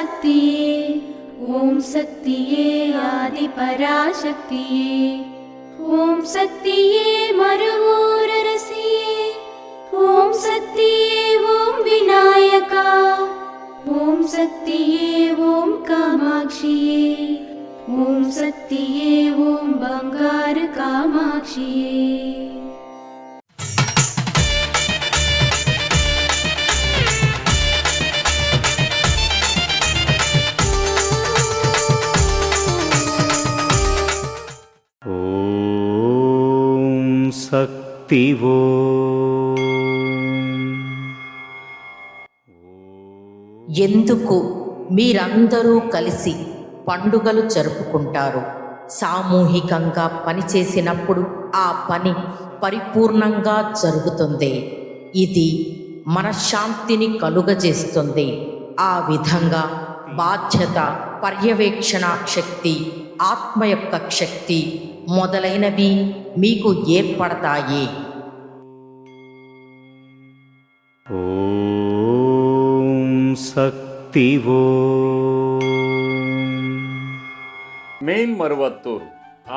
शक्तिये ॐ शक्तिये आदिपराशक्तिये ॐ शक्तिये मरुवोररसिये ॐ शक्तिये ॐ विनायका ॐ शक्तिये ॐ कामाक्षिये ॐ शक्तिये ॐ बंगार कामाक्षिये। శక్తివో ఎందుకు మీరందరూ కలిసి పండుగలు జరుపుకుంటారు? సామూహికంగా పనిచేసినప్పుడు ఆ పని పరిపూర్ణంగా జరుగుతుంది. ఇది మనశ్శాంతిని కలుగజేస్తుంది. ఆ విధంగా బాధ్యత, పర్యవేక్షణ శక్తి, ఆత్మ యొక్క శక్తి మొదలైనవి మీకు ఏర్పడతాయి. ఓం శక్తివో. మేల్మరువత్తూర్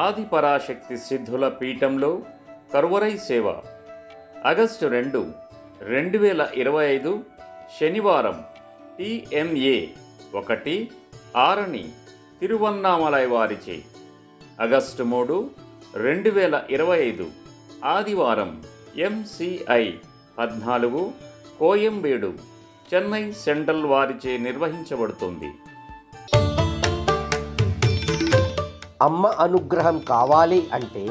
ఆదిపరాశక్తి సిద్ధుల పీఠంలో కరువరై సేవ ఆగస్టు 2, 2025 శనివారం TMA 1 ఆరణి తిరువన్నామలై వారిచే. ఆగస్టు 3, 2025 ఆదివారం MCI 14 కోయంబేడు చెన్నై సెంట్రల్ వారిచే నిర్వహించబడుతుంది. అమ్మ అనుగ్రహం కావాలి అంటే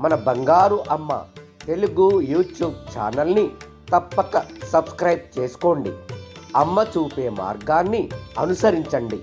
మన బంగారు అమ్మ తెలుగు యూట్యూబ్ ఛానల్ని తప్పక సబ్స్క్రైబ్ చేసుకోండి. అమ్మ చూపే మార్గాన్ని అనుసరించండి.